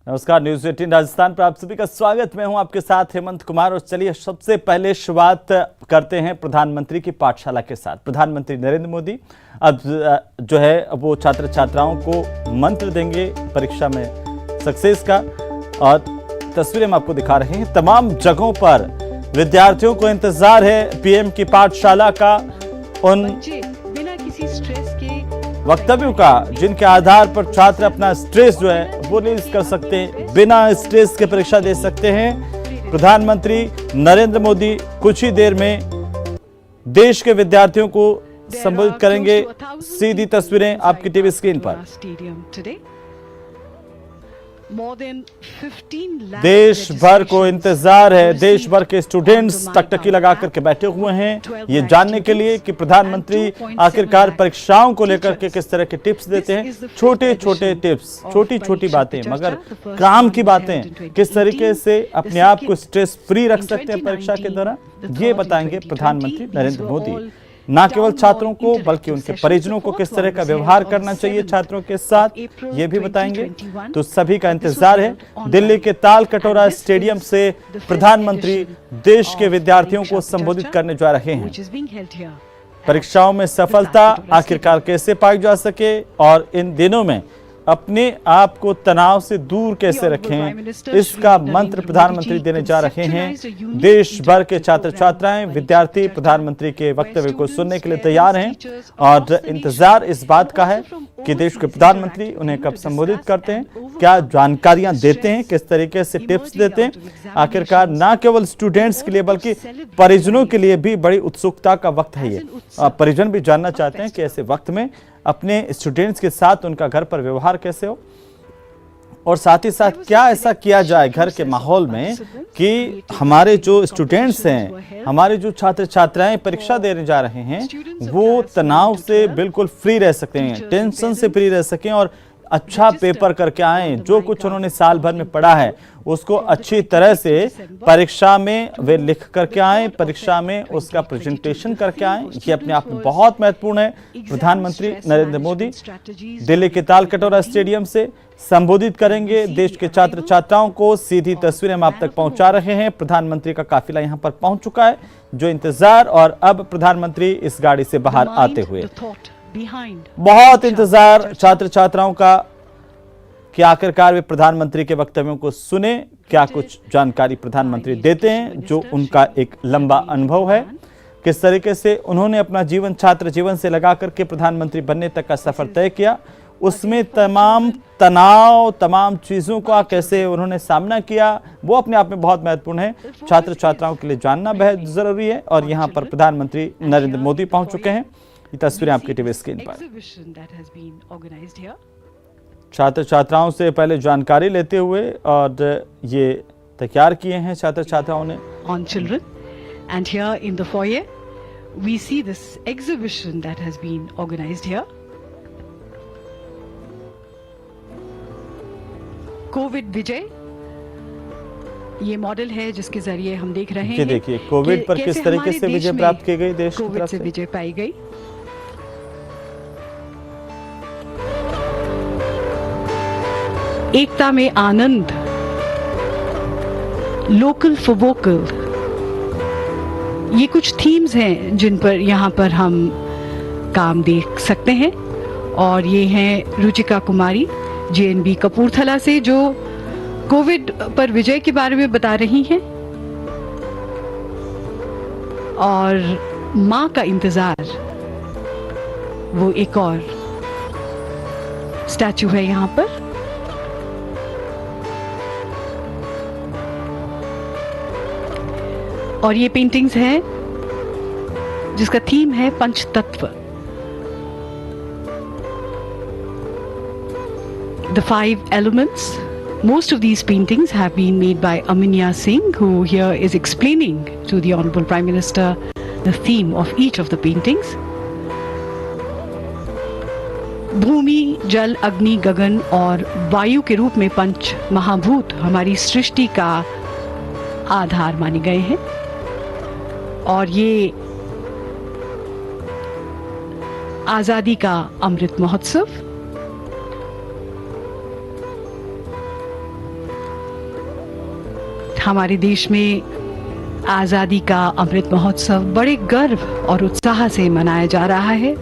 नमस्कार, न्यूज 18 राजस्थान पर आप सभी का स्वागत। मैं हूं आपके साथ हेमंत कुमार। और चलिए सबसे पहले शुरुआत करते हैं प्रधानमंत्री की पाठशाला के साथ। प्रधानमंत्री नरेंद्र मोदी अब जो है वो छात्र छात्राओं को मंत्र देंगे परीक्षा में सक्सेस का, और तस्वीरें हम आपको दिखा रहे हैं। तमाम जगहों पर विद्यार्थियों को इंतजार है पीएम की पाठशाला का, उन बिना किसी स्ट्रेस के वक्तव्यों का जिनके आधार पर छात्र अपना स्ट्रेस जो है वो रिलीज कर सकते हैं, बिना स्ट्रेस के परीक्षा दे सकते हैं। प्रधानमंत्री नरेंद्र मोदी कुछ ही देर में देश के विद्यार्थियों को संबोधित करेंगे। सीधी तस्वीरें आपकी टीवी स्क्रीन पर। देश भर को इंतजार है, देश भर के स्टूडेंट्स टकटकी लगा करके बैठे हुए हैं ये जानने के लिए कि प्रधानमंत्री आखिरकार परीक्षाओं को लेकर के किस तरह के टिप्स देते हैं। छोटे छोटे टिप्स, छोटी छोटी बातें, मगर काम की बातें, किस तरीके से अपने आप को स्ट्रेस फ्री रख सकते हैं परीक्षा के दौरान, ये बताएंगे प्रधानमंत्री नरेंद्र मोदी। न केवल छात्रों को बल्कि उनके परिजनों को किस तरह का व्यवहार करना चाहिए छात्रों के साथ, ये भी बताएंगे। तो सभी का इंतजार है। दिल्ली के ताल कटोरा स्टेडियम से प्रधानमंत्री देश के विद्यार्थियों को संबोधित करने जा रहे हैं। परीक्षाओं में सफलता आखिरकार कैसे पाई जा सके और इन दिनों में अपने आप को तनाव से दूर कैसे रखें, इसका मंत्र प्रधानमंत्री देने जा रहे हैं। देश भर के छात्र छात्राएं, विद्यार्थी प्रधानमंत्री के वक्तव्य को सुनने के लिए तैयार हैं और इंतजार इस बात का है कि देश के प्रधानमंत्री उन्हें कब संबोधित करते हैं, क्या जानकारियां देते हैं, किस तरीके से टिप्स देते हैं। आखिरकार न केवल स्टूडेंट्स के लिए बल्कि परिजनों के लिए भी बड़ी उत्सुकता का वक्त है ये। परिजन भी जानना चाहते हैं कि ऐसे वक्त में अपने स्टूडेंट्स के साथ उनका घर पर व्यवहार कैसे हो, और साथ ही साथ क्या ऐसा किया जाए घर के माहौल में कि हमारे जो स्टूडेंट्स हैं, हमारे जो छात्र छात्राएं परीक्षा देने जा रहे हैं, वो तनाव से बिल्कुल फ्री रह सकें, टेंशन से फ्री रह सकें और अच्छा पेपर करके आएं। जो कुछ उन्होंने साल भर में पढ़ा है उसको अच्छी तरह से परीक्षा में वे लिख करके आएं, परीक्षा में उसका प्रेजेंटेशन करके आएं। ये अपने आप में बहुत महत्वपूर्ण है। प्रधानमंत्री नरेंद्र मोदी दिल्ली के ताल कटोरा स्टेडियम से संबोधित करेंगे देश के छात्र छात्राओं को। सीधी तस्वीरें हम आप तक पहुंचा रहे हैं। प्रधानमंत्री का काफिला यहां पर पहुंच चुका है, जो इंतजार, और अब प्रधानमंत्री इस गाड़ी से बाहर आते हुए बहुत इंतजार छात्र छात्राओं का कि आखिरकार वे प्रधानमंत्री के वक्तव्यों को सुने, क्या कुछ जानकारी प्रधानमंत्री देते हैं, जो उनका एक लंबा अनुभव है, किस तरीके से उन्होंने अपना जीवन छात्र जीवन से लगा करके प्रधानमंत्री बनने तक का सफर तय किया, उसमें तमाम तनाव, तमाम चीजों का कैसे उन्होंने सामना किया, वो अपने आप में बहुत महत्वपूर्ण है। छात्र छात्राओं के लिए जानना बेहद जरूरी है। और यहाँ पर प्रधानमंत्री नरेंद्र मोदी पहुंच चुके हैं। ये तस्वीरें आपकी टीवी स्क्रीन पर। छात्र छात्राओं से पहले जानकारी लेते हुए और ये तैयार किए हैं छात्र छात्राओं ने। On children, and here in the foyer we see this exhibition that has been organized here. Covid Vijay ये मॉडल है जिसके जरिए हम देख रहे हैं। देखिए कोविड पर किस तरीके से विजय प्राप्त की गई, देश की तरफ से विजय पाई गई। एकता में आनंद, लोकल फॉर वोकल, ये कुछ थीम्स हैं जिन पर यहाँ पर हम काम देख सकते हैं। और ये हैं रुचिका कुमारी जेएनबी कपूरथला से, जो कोविड पर विजय के बारे में बता रही हैं। और माँ का इंतजार, वो एक और स्टैचू है यहाँ पर। और ये पेंटिंग्स हैं जिसका थीम है पंचतत्व, the 5 elements. Most of these paintings have been made by Aminya Singh, who here is explaining to the Honorable Prime Minister the theme of each of the paintings. भूमि, जल, अग्नि, गगन और वायु के रूप में पंच महाभूत हमारी सृष्टि का आधार माने गए हैं। और ये आजादी का अमृत महोत्सव हमारे देश में आज़ादी का अमृत महोत्सव बड़े गर्व और उत्साह से मनाया जा रहा है।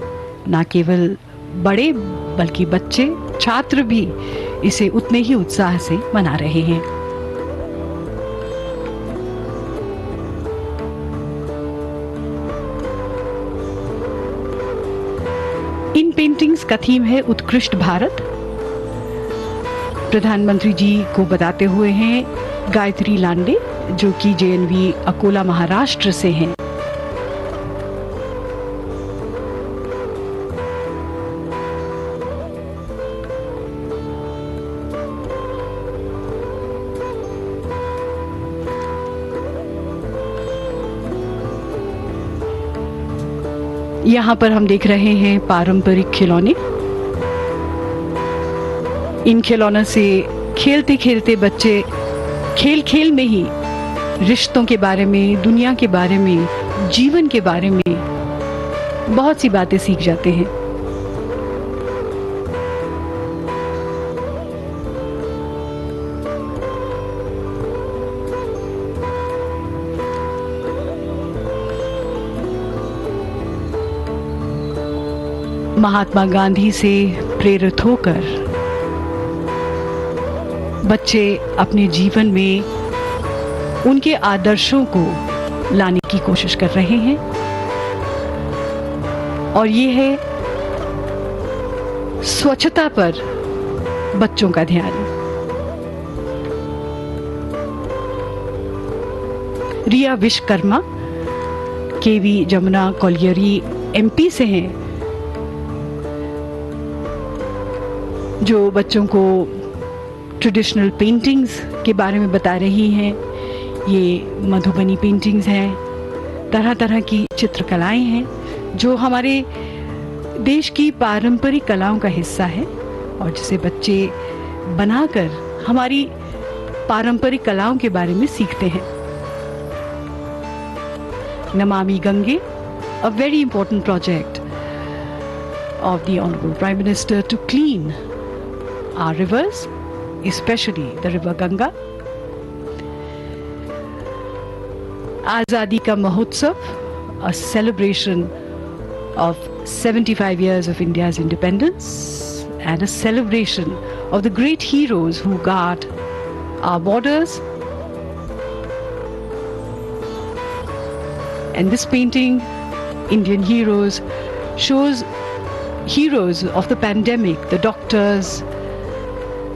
न केवल बड़े बल्कि बच्चे, छात्र भी इसे उतने ही उत्साह से मना रहे हैं। इन पेंटिंग्स का थीम है उत्कृष्ट भारत। प्रधानमंत्री जी को बताते हुए हैं गायत्री लांडे, जो कि जेएनवी अकोला महाराष्ट्र से हैं। यहाँ पर हम देख रहे हैं पारंपरिक खिलौने। इन खिलौनों से खेलते खेलते बच्चे खेल खेल में ही रिश्तों के बारे में, दुनिया के बारे में, जीवन के बारे में बहुत सी बातें सीख जाते हैं। महात्मा गांधी से प्रेरित होकर बच्चे अपने जीवन में उनके आदर्शों को लाने की कोशिश कर रहे हैं। और ये है स्वच्छता पर बच्चों का ध्यान। रिया विश्वकर्मा केवी जमुना कॉलियरी एमपी से हैं, जो बच्चों को ट्रेडिशनल पेंटिंग्स के बारे में बता रही हैं। ये मधुबनी पेंटिंग्स हैं, तरह तरह की चित्रकलाएं हैं जो हमारे देश की पारंपरिक कलाओं का हिस्सा है और जिसे बच्चे बनाकर हमारी पारंपरिक कलाओं के बारे में सीखते हैं। Namami Gange, a very important project of the Honorable Prime Minister to clean our rivers, especially the river Ganga. Azadi Ka Mahotsav, a celebration of 75 years of India's independence and a celebration of the great heroes who guard our borders. And this painting, Indian Heroes, shows heroes of the pandemic, the doctors,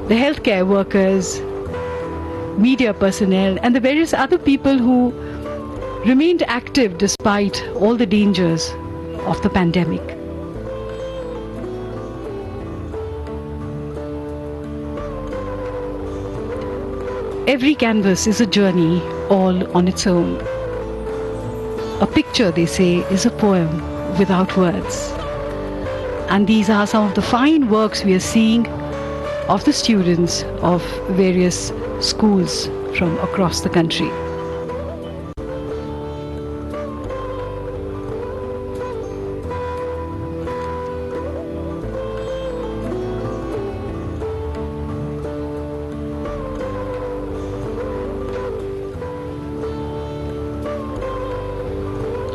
the healthcare workers, media personnel, and the various other people who remained active despite all the dangers of the pandemic. Every canvas is a journey all on its own. A picture, they say, is a poem without words. And these are some of the fine works we are seeing of the students of various schools from across the country.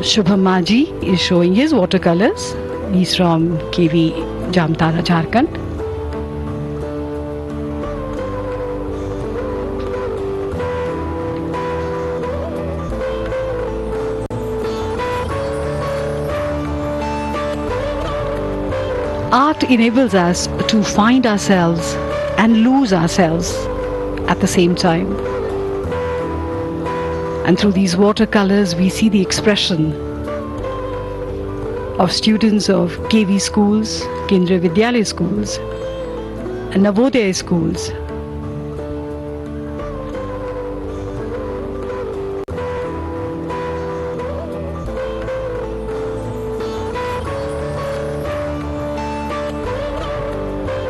Shubham Maji is showing his watercolors. He's from KV Jamtara, Jharkhand. Art enables us to find ourselves and lose ourselves at the same time. And through these watercolors, we see the expression of students of KV schools, Kendriya Vidyalaya schools, and Navodaya schools.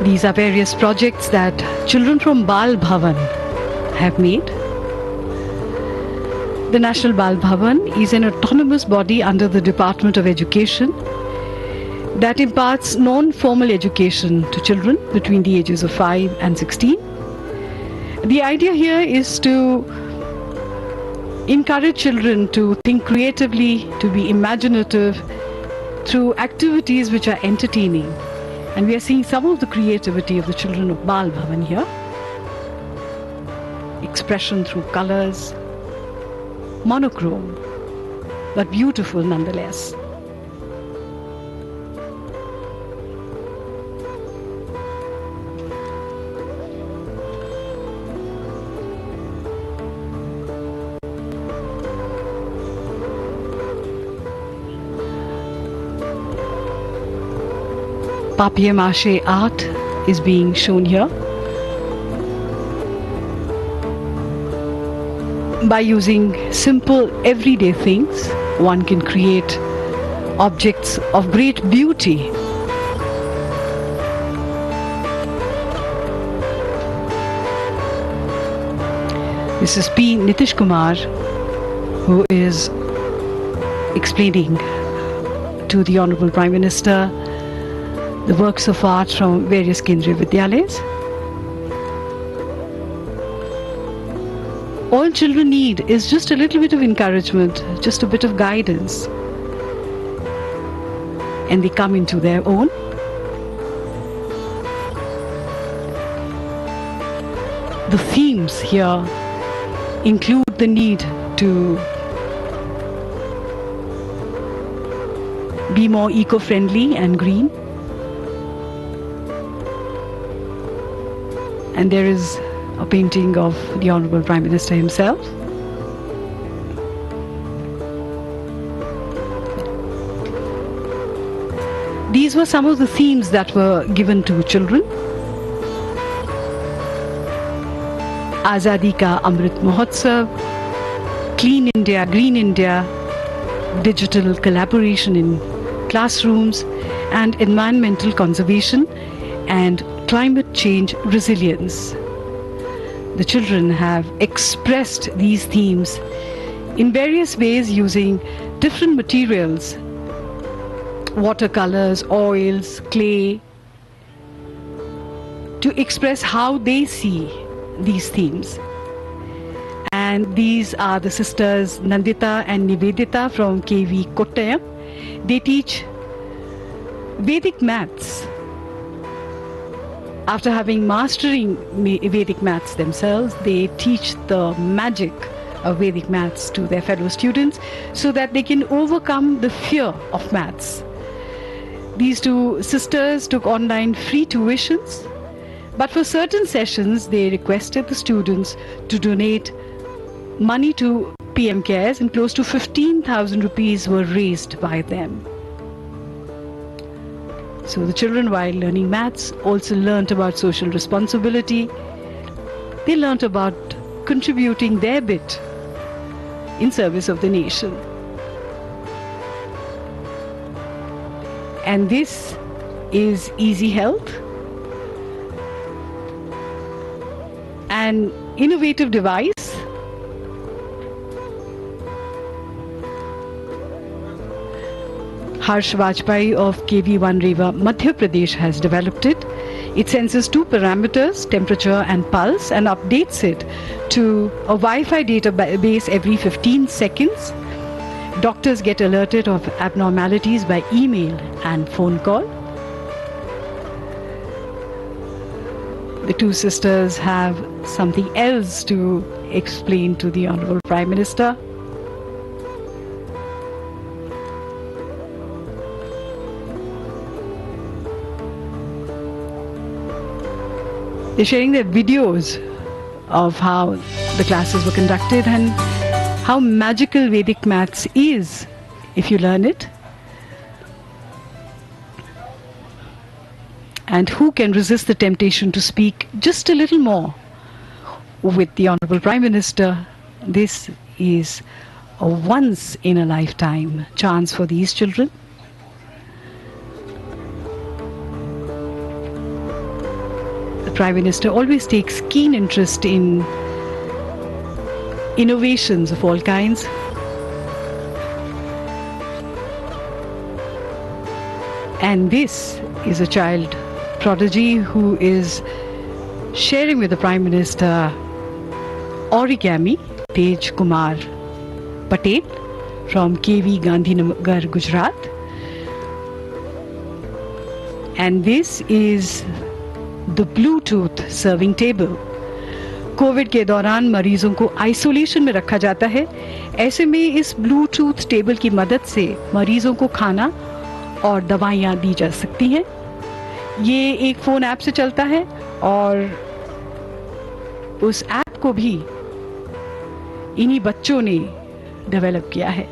These are various projects that children from Bal Bhavan have made. The National Bal Bhavan is an autonomous body under the Department of Education that imparts non-formal education to children between the ages of 5 and 16. The idea here is to encourage children to think creatively, to be imaginative through activities which are entertaining. And we are seeing some of the creativity of the children of Bal Bhavan here. Expression through colors, monochrome, but beautiful nonetheless. Papier-mâché art is being shown here. By using simple everyday things, one can create objects of great beauty. This is P. Nitish Kumar, who is explaining to the Honorable Prime Minister the works of art from various Kendriya Vidyalayas. All children need is just a little bit of encouragement, just a bit of guidance, and they come into their own. The themes here include the need to be more eco-friendly and green. And there is a painting of the Honorable Prime Minister himself. These were some of the themes that were given to children. Azadi Ka Amrit Mahotsav, Clean India, Green India, digital collaboration in classrooms, and environmental conservation and climate change resilience. The children have expressed these themes in various ways using different materials, watercolors, oils, clay, to express how they see these themes. And these are the sisters Nandita and Nivedita from KV Kottayam. They teach Vedic maths. After having mastering Vedic maths themselves, they teach the magic of Vedic maths to their fellow students so that they can overcome the fear of maths. These two sisters took online free tuitions, but for certain sessions they requested the students to donate money to PM Cares, and close to 15,000 rupees were raised by them. So the children, while learning maths, also learnt about social responsibility. They learnt about contributing their bit in service of the nation. And this is Easy Health, an innovative device Harsh Vajpayee of KV1 Rewa, Madhya Pradesh has developed it. It senses two parameters, temperature and pulse, and updates it to a Wi-Fi database every 15 seconds. Doctors get alerted of abnormalities by email and phone call. The two sisters have something else to explain to the Honorable Prime Minister. They're sharing their videos of how the classes were conducted and how magical Vedic maths is if you learn it. And who can resist the temptation to speak just a little more with the Honorable Prime Minister? This is a once-in-a-lifetime chance for these children. The Prime Minister always takes keen interest in innovations of all kinds. And this is a child prodigy who is sharing with the Prime Minister origami, Tej Kumar Patel from KV Gandhinagar, Gujarat. And this is the Bluetooth serving table. Covid के दौरान मरीजों को isolation में रखा जाता है। ऐसे में इस ब्लूटूथ टेबल की मदद से मरीजों को खाना और दवाइयाँ दी जा सकती हैं। ये एक फ़ोन ऐप से चलता है और उस ऐप को भी इन्हीं बच्चों ने डेवलप किया है।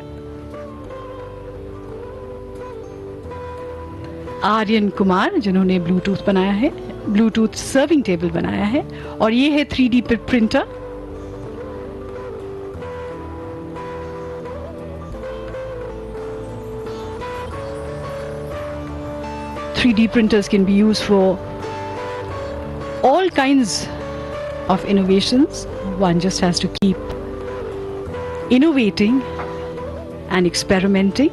आर्यन कुमार जिन्होंने ब्लूटूथ बनाया है, ब्लूटूथ सर्विंग टेबल बनाया है, और ये है 3D printer. (3D printers can be used for all kinds of innovations. One just has to keep innovating and experimenting.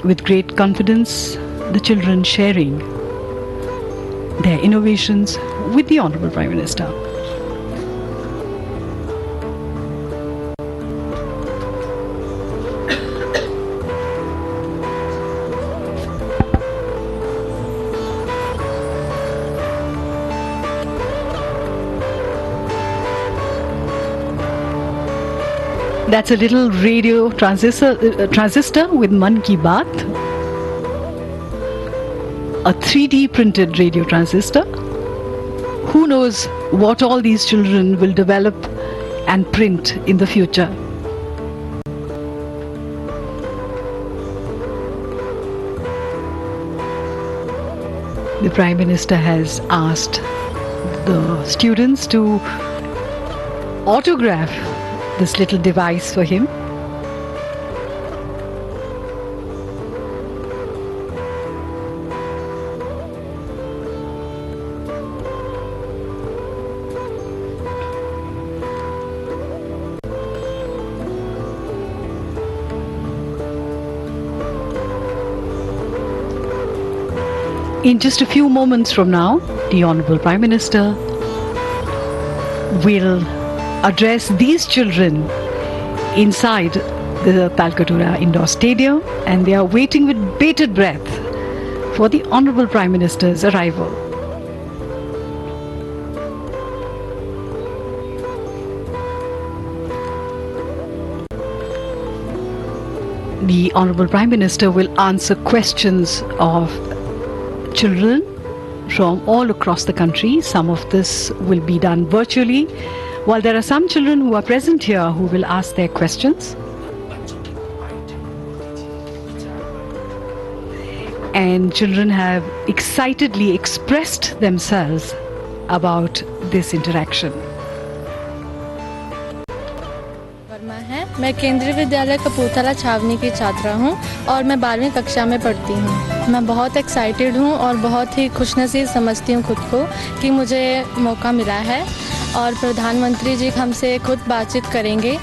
With great confidence, the children sharing their innovations with the Honorable Prime Minister. That's a little radio transistor with Man Ki Baat. A 3D printed radio transistor. Who knows what all these children will develop and print in the future. The Prime Minister has asked the students to autograph this little device for him. In just a few moments from now, the Honorable Prime Minister will address these children inside the Talkattura Indoor Stadium, and they are waiting with bated breath for the Honorable Prime Minister's arrival. The Honorable Prime Minister will answer questions of children from all across the country. Some of this will be done virtually, while there are some children who are present here who will ask their questions. And children have excitedly expressed themselves about this interaction. Verma है, मैं केंद्रीय विद्यालय कपूरथला छावनी की छात्रा हूँ और मैं 12वीं कक्षा में पढ़ती हूँ। मैं बहुत एक्साइटेड हूँ और बहुत ही खुशनसीब समझती हूँ खुद को कि मुझे मौका मिला है और प्रधानमंत्री जी हमसे खुद बातचीत करेंगे,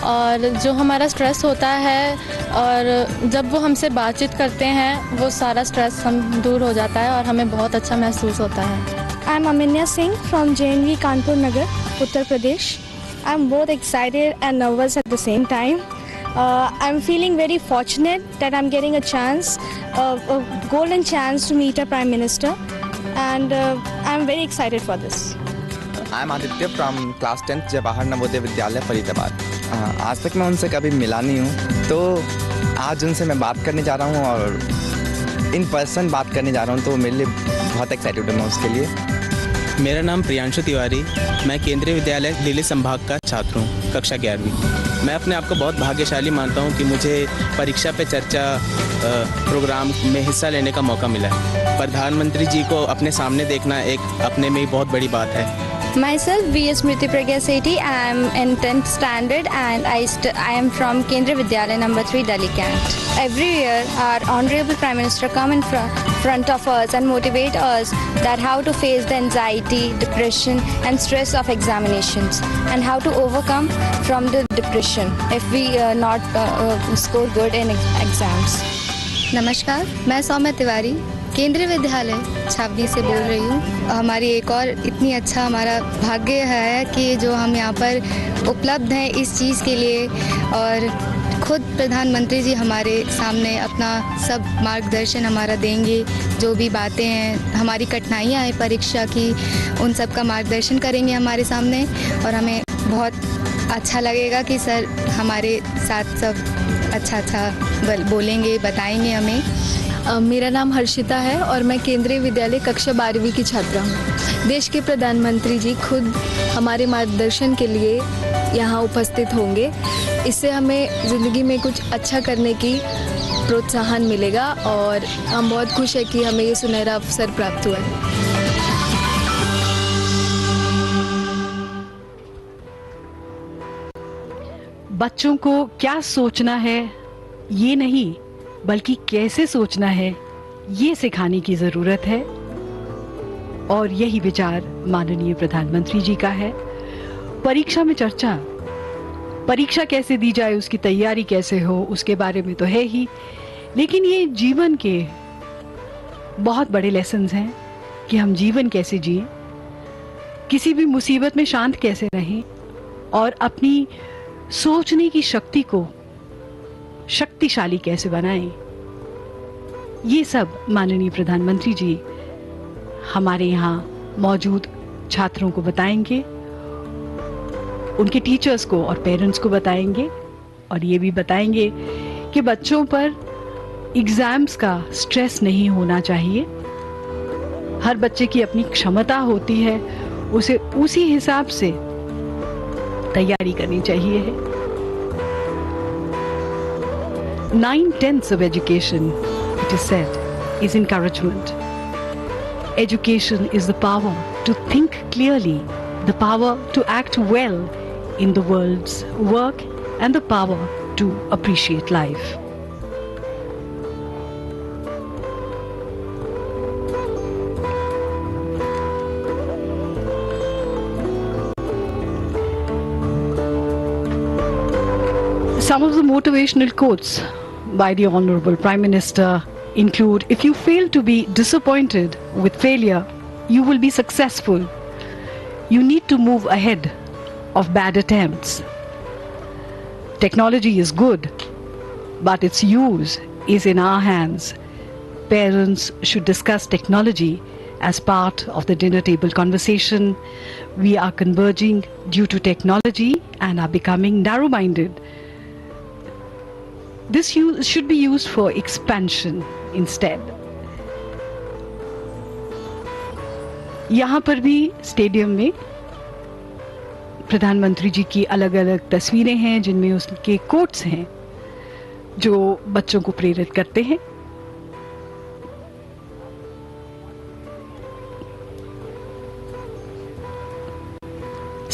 और जो हमारा स्ट्रेस होता है और जब वो हमसे बातचीत करते हैं वो सारा स्ट्रेस हम दूर हो जाता है और हमें बहुत अच्छा महसूस होता है। I am Amanya Singh from JNV Kanpur Nagar, Uttar Pradesh. I am both excited and nervous at the same time. I am feeling very fortunate that I am getting a chance, a golden chance to meet a Prime Minister, and I am very excited for this. I am Aditya from class 10th Jawahar Navodaya Vidyalaya Faridabad. आज तक मैं उनसे कभी मिला नहीं हूँ, तो आज उनसे मैं बात करने जा रहा हूँ और इन पर्सन बात करने जा रहा हूँ, तो मेरे लिए बहुत एक्साइटेड हूँ मैं उसके लिए। मेरा नाम प्रियांशु तिवारी, मैं केंद्रीय विद्यालय दिल्ली संभाग का छात्र हूँ, कक्षा 11वीं। मैं अपने आप को बहुत भाग्यशाली मानता हूँ कि मुझे परीक्षा पे चर्चा प्रोग्राम में हिस्सा लेने का मौका मिला है। प्रधानमंत्री जी को अपने सामने देखना एक अपने में ही बहुत बड़ी बात है। Myself, B.S. Smriti Pragya Sethi. I am in 10th standard and I am from Kendriya Vidyalaya number 3, Delhi Cant. Every year, our Honorable Prime Minister come in front of us and motivate us that how to face the anxiety, depression and stress of examinations, and how to overcome from the depression if we not score good in exams. नमस्कार, मैं सौम्या तिवारी केंद्रीय विद्यालय छावनी से बोल रही हूँ। हमारी एक और इतनी अच्छा हमारा भाग्य है कि जो हम यहाँ पर उपलब्ध हैं इस चीज़ के लिए, और खुद प्रधानमंत्री जी हमारे सामने अपना सब मार्गदर्शन हमारा देंगे। जो भी बातें हैं, हमारी कठिनाइयाँ हैं परीक्षा की, उन सब का मार्गदर्शन करेंगे हमारे सामने, और हमें बहुत अच्छा लगेगा कि सर हमारे साथ सब अच्छा बोलेंगे, बताएंगे हमें। मेरा नाम हर्षिता है और मैं केंद्रीय विद्यालय कक्षा 12वीं की छात्रा हूँ। देश के प्रधानमंत्री जी खुद हमारे मार्गदर्शन के लिए यहाँ उपस्थित होंगे। इससे हमें ज़िंदगी में कुछ अच्छा करने की प्रोत्साहन मिलेगा और हम बहुत खुश हैं कि हमें ये सुनहरा अवसर प्राप्त हुआ है। बच्चों को क्या सोचना है ये नहीं, बल्कि कैसे सोचना है ये सिखाने की जरूरत है, और यही विचार माननीय प्रधानमंत्री जी का है। परीक्षा में चर्चा, परीक्षा कैसे दी जाए, उसकी तैयारी कैसे हो, उसके बारे में तो है ही, लेकिन ये जीवन के बहुत बड़े लेसन्स हैं कि हम जीवन कैसे जिए, किसी भी मुसीबत में शांत कैसे रहें, और अपनी सोचने की शक्ति को शक्तिशाली कैसे बनाएं। ये सब माननीय प्रधानमंत्री जी हमारे यहाँ मौजूद छात्रों को बताएंगे, उनके टीचर्स को और पेरेंट्स को बताएंगे, और ये भी बताएंगे कि बच्चों पर एग्जाम्स का स्ट्रेस नहीं होना चाहिए। हर बच्चे की अपनी क्षमता होती है, उसे उसी हिसाब से तैयारी करनी चाहिए है। 9/10 of education, it is said, is encouragement. Education is the power to think clearly, the power to act well in the world's work, and the power to appreciate life. Some of the motivational quotes by the Honorable Prime Minister include, if you fail to be disappointed with failure, you will be successful. You need to move ahead of bad attempts. Technology is good, but its use is in our hands. Parents should discuss technology as part of the dinner table conversation. We are converging due to technology and are becoming narrow-minded. This should be used for expansion instead. यहाँ पर भी stadium में प्रधानमंत्री जी की अलग अलग तस्वीरें हैं, जिनमें उसके कोट्स हैं जो बच्चों को प्रेरित करते हैं।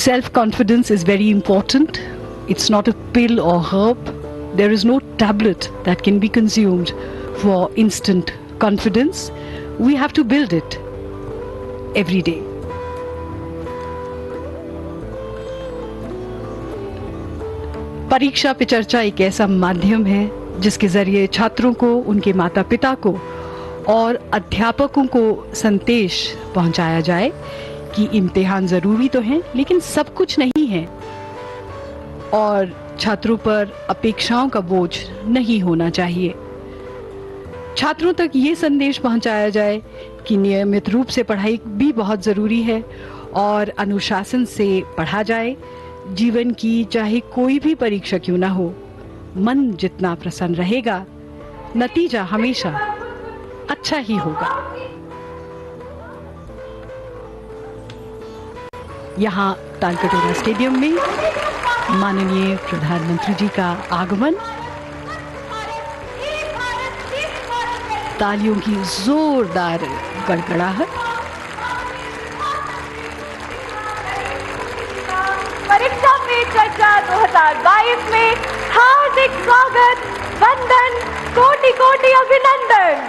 Self-confidence is very important. It's not a pill or herb. There is no tablet that can be consumed for instant confidence. We have to build it every day. परीक्षा पे चर्चा एक ऐसा माध्यम है जिसके जरिए छात्रों को, उनके माता पिता को और अध्यापकों को संदेश पहुंचाया जाए कि इम्तिहान जरूरी तो हैं, लेकिन सब कुछ नहीं है, और छात्रों पर अपेक्षाओं का बोझ नहीं होना चाहिए। छात्रों तक ये संदेश पहुंचाया जाए कि नियमित रूप से पढ़ाई भी बहुत जरूरी है और अनुशासन से पढ़ा जाए। जीवन की चाहे कोई भी परीक्षा क्यों ना हो, मन जितना प्रसन्न रहेगा, नतीजा हमेशा अच्छा ही होगा। यहाँ तालकटोरा स्टेडियम में माननीय प्रधानमंत्री जी का आगमन, तालियों की जोरदार गड़गड़ाहट। परीक्षा पे चर्चा 2022 में हार्दिक स्वागत, वंदन, कोटि कोटि अभिनंदन।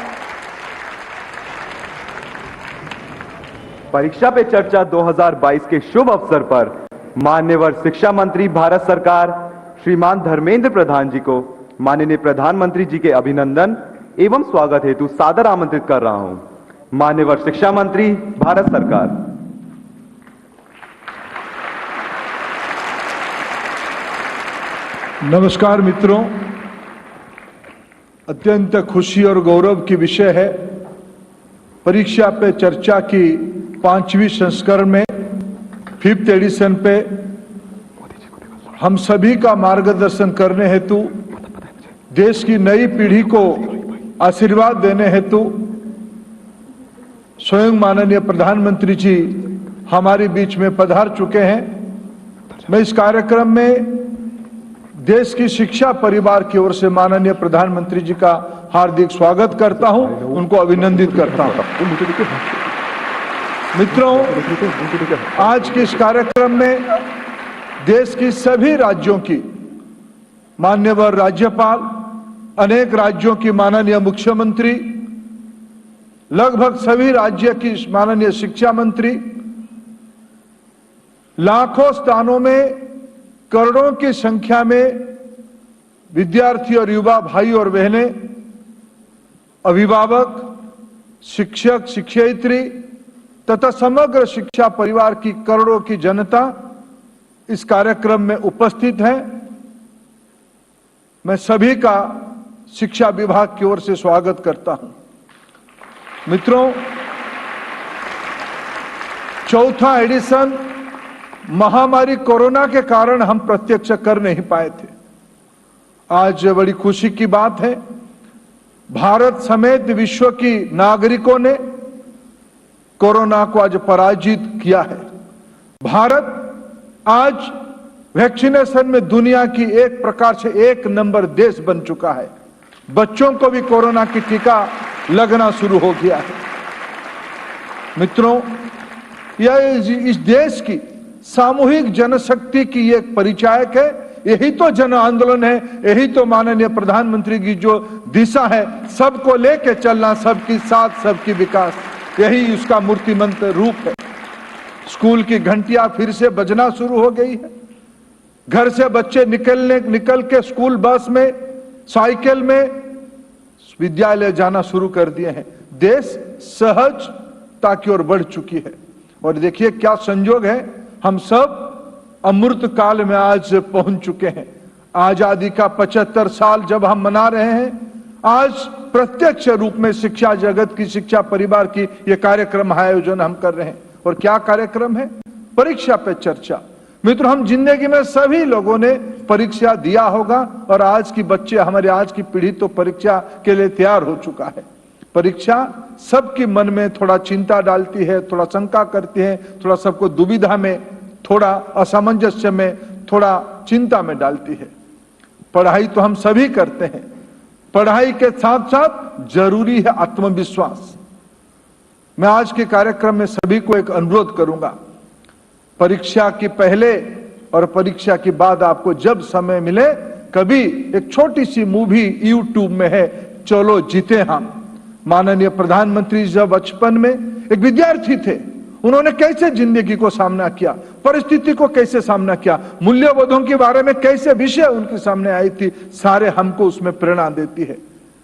परीक्षा पे चर्चा 2022 के शुभ अवसर पर मान्यवर शिक्षा मंत्री भारत सरकार श्रीमान धर्मेंद्र प्रधान जी को माननीय प्रधानमंत्री जी के अभिनंदन एवं स्वागत हेतु सादर आमंत्रित कर रहा हूं मान्यवर शिक्षा मंत्री भारत सरकार। नमस्कार मित्रों, अत्यंत खुशी और गौरव की विषय है परीक्षा पे चर्चा की 5वीं संस्करण में 5th एडिशन पे हम सभी का मार्गदर्शन करने हेतु, देश की नई पीढ़ी को आशीर्वाद देने हेतु स्वयं माननीय प्रधानमंत्री जी हमारे बीच में पधार चुके हैं। मैं इस कार्यक्रम में देश की शिक्षा परिवार की ओर से माननीय प्रधानमंत्री जी का हार्दिक स्वागत करता हूं, उनको अभिनंदित करता हूं। मित्रों, आज के इस कार्यक्रम में देश की सभी राज्यों की मान्यवर राज्यपाल, अनेक राज्यों की माननीय मुख्यमंत्री, लगभग सभी राज्य की माननीय शिक्षा मंत्री, लाखों स्थानों में करोड़ों की संख्या में विद्यार्थी और युवा भाई और बहनें, अभिभावक, शिक्षक, शिक्षयित्री तथा समग्र शिक्षा परिवार की करोड़ों की जनता इस कार्यक्रम में उपस्थित है। मैं सभी का शिक्षा विभाग की ओर से स्वागत करता हूं। मित्रों, चौथा एडिशन महामारी कोरोना के कारण हम प्रत्यक्ष कर नहीं पाए थे। आज बड़ी खुशी की बात है, भारत समेत विश्व की नागरिकों ने कोरोना को आज पराजित किया है। भारत आज वैक्सीनेशन में दुनिया की एक प्रकार से 1 नंबर देश बन चुका है। बच्चों को भी कोरोना की टीका लगना शुरू हो गया है। मित्रों, यह इस देश की सामूहिक जनशक्ति की एक परिचायक है। यही तो जन आंदोलन है, यही तो माननीय प्रधानमंत्री की जो दिशा है, सबको लेके चलना, सबकी साथ सबकी विकास, यही उसका मूर्तिमंत रूप है। स्कूल की घंटियां फिर से बजना शुरू हो गई है। घर से बच्चे निकल के स्कूल बस में, साइकिल में विद्यालय जाना शुरू कर दिए हैं। देश सहजता की ओर बढ़ चुकी है। और देखिए क्या संयोग है, हम सब अमृत काल में आज पहुंच चुके हैं। आजादी का 75 साल जब हम मना रहे हैं, आज प्रत्यक्ष रूप में शिक्षा जगत की, शिक्षा परिवार की ये कार्यक्रम आयोजन हम कर रहे हैं। और क्या कार्यक्रम है? परीक्षा पे चर्चा। मित्रों, हम जिंदगी में सभी लोगों ने परीक्षा दिया होगा और आज की बच्चे, हमारे आज की पीढ़ी तो परीक्षा के लिए तैयार हो चुका है। परीक्षा सबके मन में थोड़ा चिंता डालती है, थोड़ा शंका करती है, थोड़ा सबको दुविधा में, थोड़ा असमंजस्य में, थोड़ा चिंता में डालती है। पढ़ाई तो हम सभी करते हैं, पढ़ाई के साथ साथ जरूरी है आत्मविश्वास। मैं आज के कार्यक्रम में सभी को एक अनुरोध करूंगा, परीक्षा के पहले और परीक्षा के बाद आपको जब समय मिले, कभी एक छोटी सी मूवी यूट्यूब में है, चलो जीते हम। माननीय प्रधानमंत्री जब बचपन में एक विद्यार्थी थे, उन्होंने कैसे जिंदगी को सामना किया, परिस्थिति को कैसे सामना किया, मूल्यबोधों के बारे में कैसे विषय उनके सामने आई थी, सारे हमको उसमें प्रेरणा देती है।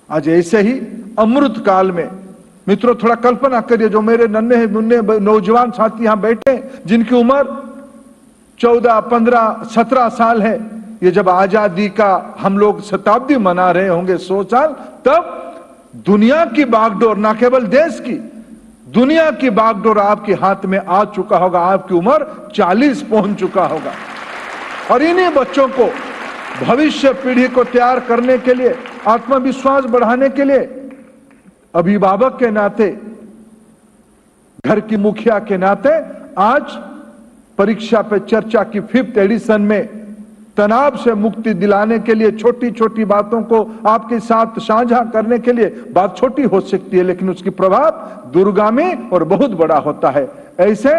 आज ऐसे ही अमृत काल में मित्रों थोड़ा कल्पना करिए, जो मेरे नन्हे मुन्ने नौजवान साथी यहां बैठे, जिनकी उम्र 14, 15, 17 साल है, ये जब आजादी का हम लोग शताब्दी मना रहे होंगे 100 साल, तब दुनिया की बागडोर, ना केवल देश की, दुनिया की बागडोर आपके हाथ में आ चुका होगा। आपकी उम्र 40 पहुंच चुका होगा। और इन्हीं बच्चों को, भविष्य पीढ़ी को तैयार करने के लिए, आत्मविश्वास बढ़ाने के लिए, अभिभावक के नाते, घर की मुखिया के नाते, आज परीक्षा पे चर्चा की 5th एडिशन में तनाव से मुक्ति दिलाने के लिए, छोटी छोटी बातों को आपके साथ साझा करने के लिए, बात छोटी हो सकती है लेकिन उसकी प्रभाव दूरगामी और बहुत बड़ा होता है। ऐसे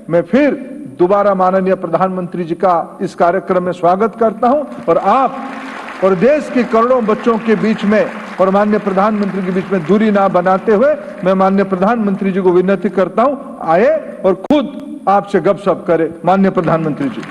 मैं फिर दोबारा माननीय प्रधानमंत्री जी का इस कार्यक्रम में स्वागत करता हूं और आप और देश के करोड़ों बच्चों के बीच में और माननीय प्रधानमंत्री के बीच में दूरी ना बनाते हुए मैं माननीय प्रधानमंत्री जी को विनती करता हूं, आए और खुद आपसे गपशप करें। माननीय प्रधानमंत्री जी।